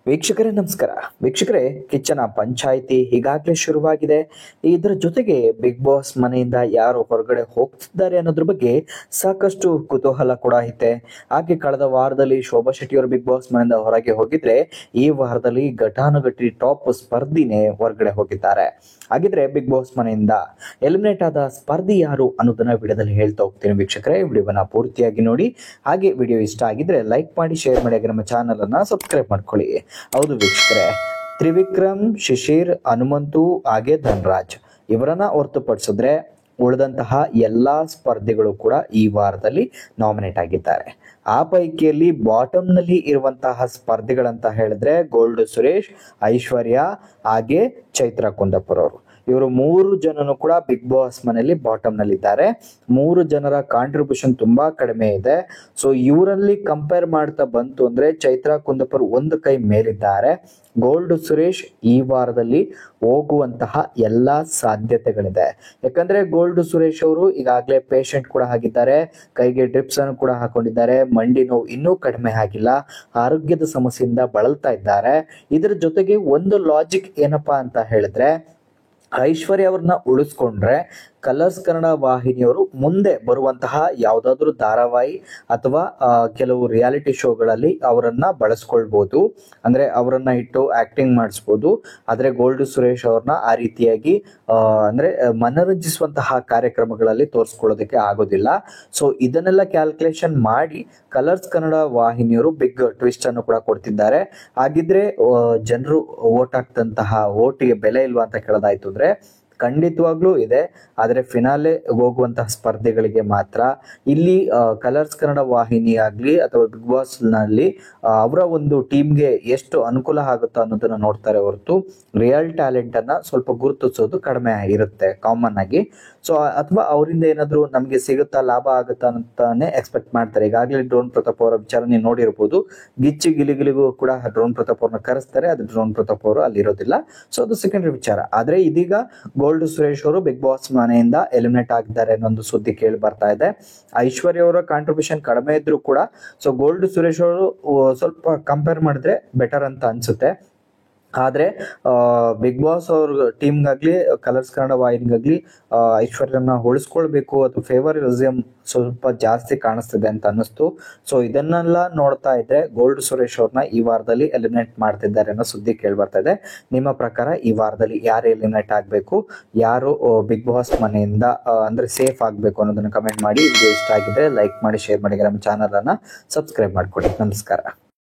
ವೀಕ್ಷಕರೇ ನಮಸ್ಕಾರ. ವೀಕ್ಷಕರೇ, ಕಿಚ್ಚನ ಪಂಚಾಯಿತಿ ಈಗಾಗಲೇ ಶುರುವಾಗಿದೆ. ಇದರ ಜೊತೆಗೆ ಬಿಗ್ ಬಾಸ್ ಮನೆಯಿಂದ ಯಾರು ಹೊರಗಡೆ ಹೋಗ್ತಿದ್ದಾರೆ ಅನ್ನೋದ್ರ ಬಗ್ಗೆ ಸಾಕಷ್ಟು ಕುತೂಹಲ ಕೂಡ ಐತೆ. ಹಾಗೆ ಕಳೆದ ವಾರದಲ್ಲಿ ಶೋಭಾ ಶೆಟ್ಟಿ ಅವರು ಬಿಗ್ ಬಾಸ್ ಮನೆಯಿಂದ ಹೊರಗೆ ಹೋಗಿದ್ರೆ, ಈ ವಾರದಲ್ಲಿ ಘಟಾನುಘಟಿ ಟಾಪ್ ಸ್ಪರ್ಧಿನೇ ಹೊರಗಡೆ ಹೋಗಿದ್ದಾರೆ. ಹಾಗಿದ್ರೆ ಬಿಗ್ ಬಾಸ್ ಮನೆಯಿಂದ ಎಲಿಮಿನೇಟ್ ಆದ ಸ್ಪರ್ಧಿ ಯಾರು ಅನ್ನೋದನ್ನ ವಿಡಿಯೋದಲ್ಲಿ ಹೇಳ್ತಾ ಹೋಗ್ತೀನಿ. ವೀಕ್ಷಕರೇ, ವಿಡಿಯೋವನ್ನ ಪೂರ್ತಿಯಾಗಿ ನೋಡಿ. ಹಾಗೆ ವಿಡಿಯೋ ಇಷ್ಟ ಆಗಿದ್ರೆ ಲೈಕ್ ಮಾಡಿ, ಶೇರ್ ಮಾಡಿ, ಹಾಗೆ ನಮ್ಮ ಚಾನಲ್ ಅನ್ನ ಸಬ್ಸ್ಕ್ರೈಬ್ ಮಾಡ್ಕೊಳ್ಳಿ. ಹೌದು ವೀಕ್ಷಕರೇ, ತ್ರಿವಿಕ್ರಮ್, ಶಿಶಿರ್, ಹನುಮಂತು ಹಾಗೆ ಧನ್ರಾಜ್ ಇವರನ್ನ ಹೊರತುಪಡಿಸಿದ್ರೆ ಉಳಿದಂತಹ ಎಲ್ಲಾ ಸ್ಪರ್ಧಿಗಳು ಕೂಡ ಈ ವಾರದಲ್ಲಿ ನಾಮಿನೇಟ್ ಆಗಿದ್ದಾರೆ. ಆ ಪೈಕಿಯಲ್ಲಿ ಬಾಟಮ್ ನಲ್ಲಿ ಇರುವಂತಹ ಸ್ಪರ್ಧಿಗಳಂತ ಹೇಳಿದ್ರೆ ಗೋಲ್ಡ್ ಸುರೇಶ್, ಐಶ್ವರ್ಯ ಹಾಗೆ ಚೈತ್ರ ಕುಂದಾಪುರ್ ಅವರು. ಇವರು 3 ಜನನು ಕೂಡ ಬಿಗ್ ಬಾಸ್ ಮನೆಯಲ್ಲಿ ಬಾಟಮ್ ನಲ್ಲಿ ಇದ್ದಾರೆ. 3 ಜನರ ಕಾಂಟ್ರಿಬ್ಯೂಷನ್ ತುಂಬಾ ಕಡಿಮೆ ಇದೆ. ಸೊ ಇವರಲ್ಲಿ ಕಂಪೇರ್ ಮಾಡ್ತಾ ಬಂತು ಅಂದ್ರೆ ಚೈತ್ರ ಕುಂದಾಪುರ್ ಒಂದು ಕೈ ಮೇಲಿದ್ದಾರೆ. ಗೋಲ್ಡ್ ಸುರೇಶ್ ಈ ವಾರದಲ್ಲಿ ಹೋಗುವಂತಹ ಎಲ್ಲಾ ಸಾಧ್ಯತೆಗಳಿದೆ. ಯಾಕಂದ್ರೆ ಗೋಲ್ಡ್ ಸುರೇಶ್ ಅವರು ಈಗಾಗಲೇ ಪೇಷಂಟ್ ಕೂಡ ಆಗಿದ್ದಾರೆ, ಕೈಗೆ ಡ್ರಿಪ್ಸ್ ಅನ್ನು ಕೂಡ ಹಾಕೊಂಡಿದ್ದಾರೆ, ಮಂಡಿ ನೋವು ಇನ್ನೂ ಕಡಿಮೆ ಆಗಿಲ್ಲ, ಆರೋಗ್ಯದ ಸಮಸ್ಯೆಯಿಂದ ಬಳಲ್ತಾ ಇದ್ದಾರೆ. ಇದರ ಜೊತೆಗೆ ಒಂದು ಲಾಜಿಕ್ ಏನಪ್ಪಾ ಅಂತ ಹೇಳಿದ್ರೆ, ಐಶ್ವರ್ಯ ಅವ್ರನ್ನ ಉಳಿಸ್ಕೊಂಡ್ರೆ ಕಲರ್ಸ್ ಕನ್ನಡ ವಾಹಿನಿಯವರು ಮುಂದೆ ಬರುವಂತಹ ಯಾವುದಾದ್ರೂ ಧಾರಾವಾಹಿ ಅಥವಾ ಕೆಲವು ರಿಯಾಲಿಟಿ ಶೋಗಳಲ್ಲಿ ಅವರನ್ನ ಬಳಸ್ಕೊಳ್ಬಹುದು, ಅಂದ್ರೆ ಅವರನ್ನ ಇಟ್ಟು ಆಕ್ಟಿಂಗ್ ಮಾಡಿಸ್ಬೋದು. ಆದ್ರೆ ಗೋಲ್ಡ್ ಸುರೇಶ್ ಅವ್ರನ್ನ ಆ ರೀತಿಯಾಗಿ ಅಂದ್ರೆ ಮನರಂಜಿಸುವಂತಹ ಕಾರ್ಯಕ್ರಮಗಳಲ್ಲಿ ತೋರಿಸ್ಕೊಳ್ಳೋದಕ್ಕೆ ಆಗೋದಿಲ್ಲ. ಸೊ ಇದನ್ನೆಲ್ಲ ಕ್ಯಾಲ್ಕುಲೇಷನ್ ಮಾಡಿ ಕಲರ್ಸ್ ಕನ್ನಡ ವಾಹಿನಿಯವರು ಬಿಗ್ ಟ್ವಿಸ್ಟ್ ಅನ್ನು ಕೂಡ ಕೊಡ್ತಿದ್ದಾರೆ. ಹಾಗಿದ್ರೆ ಜನರು ಓಟ್ ಹಾಕ್ತಂತಹ ಓಟಿಗೆ ಬೆಲೆ ಇಲ್ವಾ ಅಂತ ಕೇಳೋದಾಯ್ತು ಅಂದ್ರೆ ಖಂಡಿತವಾಗ್ಲೂ ಇದೆ. ಆದ್ರೆ ಫಿನಾಲೆ ಹೋಗುವಂತಹ ಸ್ಪರ್ಧೆಗಳಿಗೆ ಮಾತ್ರ ಇಲ್ಲಿ ಕಲರ್ಸ್ ಕನ್ನಡ ವಾಹಿನಿ ಆಗ್ಲಿ ಅಥವಾ ಬಿಗ್ ಬಾಸ್ ನಲ್ಲಿ ಅವರ ಒಂದು ಟೀಮ್ಗೆ ಎಷ್ಟು ಅನುಕೂಲ ಆಗುತ್ತೋ ಅನ್ನೋದನ್ನ ನೋಡ್ತಾರೆ ಹೊರತು ರಿಯಲ್ ಟ್ಯಾಲೆಂಟ್ ಅನ್ನ ಸ್ವಲ್ಪ ಗುರುತಿಸೋದು ಕಡಿಮೆ ಇರುತ್ತೆ ಕಾಮನ್ ಆಗಿ. ಸೊ ಅಥವಾ ಅವರಿಂದ ಏನಾದ್ರು ನಮ್ಗೆ ಸಿಗುತ್ತಾ, ಲಾಭ ಆಗುತ್ತಾ ಅಂತಾನೆ ಎಕ್ಸ್ಪೆಕ್ಟ್ ಮಾಡ್ತಾರೆ. ಈಗಾಗಲೇ ಡ್ರೋನ್ ಪ್ರತಾಪ್ ಅವರ ವಿಚಾರ ನೀವು ನೋಡಿರ್ಬೋದು. ಗಿಚ್ಚಿ ಗಿಲಿಗಿಲಿಗೂ ಕೂಡ ಡ್ರೋನ್ ಪ್ರತಾಪ್ ಅವ್ರನ್ನ ಕರೆಸ್ತಾರೆ, ಅದು ಡ್ರೋನ್ ಪ್ರತಾಪ್ ಅವರು ಅಲ್ಲಿ ಇರೋದಿಲ್ಲ. ಸೊ ಅದು ಸೆಕೆಂಡರಿ ವಿಚಾರ. ಆದ್ರೆ ಇದೀಗ ಗೋಲ್ಡ್ ಸುರೇಶ್ ಅವರು ಬಿಗ್ ಬಾಸ್ ಮನೆಯಿಂದ ಎಲಿಮಿನೇಟ್ ಆಗಿದ್ದಾರೆ ಅನ್ನೊಂದು ಸುದ್ದಿ ಕೇಳಿ ಬರ್ತಾ ಇದೆ. ಐಶ್ವರ್ಯ ಅವರ ಕಾಂಟ್ರಿಬ್ಯೂಷನ್ ಕಡಿಮೆ ಇದ್ರು ಕೂಡ ಸೊ ಗೋಲ್ಡ್ ಸುರೇಶ್ ಅವರು ಸ್ವಲ್ಪ ಕಂಪೇರ್ ಮಾಡಿದ್ರೆ ಬೆಟರ್ ಅಂತ ಅನ್ಸುತ್ತೆ. ಆದ್ರೆ ಬಿಗ್ ಬಾಸ್ ಅವ್ರ ಟೀಮ್ಗಾಗ್ಲಿ ಕಲರ್ಸ್ ಕನ್ನಡ ವಾಹಿನಿಗಾಗ್ಲಿ ಐಶ್ವರ್ಯನ ಉಳಿಸ್ಕೊಳ್ಬೇಕು ಅಥವಾ ಫೇವರಿಸಮ್ ಸ್ವಲ್ಪ ಜಾಸ್ತಿ ಕಾಣಿಸ್ತಿದೆ ಅಂತ ಅನ್ನಿಸ್ತು. ಸೊ ಇದನ್ನೆಲ್ಲ ನೋಡ್ತಾ ಇದ್ರೆ ಗೋಲ್ಡ್ ಸುರೇಶ್ ಅವ್ರನ್ನ ಈ ವಾರದಲ್ಲಿ ಎಲಿಮಿನೇಟ್ ಮಾಡ್ತಿದ್ದಾರೆ ಅನ್ನೋ ಸುದ್ದಿ ಕೇಳಿ ಬರ್ತಾ ಇದೆ. ನಿಮ್ಮ ಪ್ರಕಾರ ಈ ವಾರದಲ್ಲಿ ಯಾರು ಎಲಿಮಿನೇಟ್ ಆಗ್ಬೇಕು, ಯಾರು ಬಿಗ್ ಬಾಸ್ ಮನೆಯಿಂದ ಅಂದ್ರೆ ಸೇಫ್ ಆಗ್ಬೇಕು ಅನ್ನೋದನ್ನ ಕಮೆಂಟ್ ಮಾಡಿ. ವಿಡಿಯೋ ಇಷ್ಟ ಆಗಿದ್ರೆ ಲೈಕ್ ಮಾಡಿ, ಶೇರ್ ಮಾಡಿ, ನಮ್ಮ ಚಾನಲ್ ಅನ್ನ ಸಬ್ಸ್ಕ್ರೈಬ್ ಮಾಡ್ಕೊಳ್ಳಿ. ನಮಸ್ಕಾರ.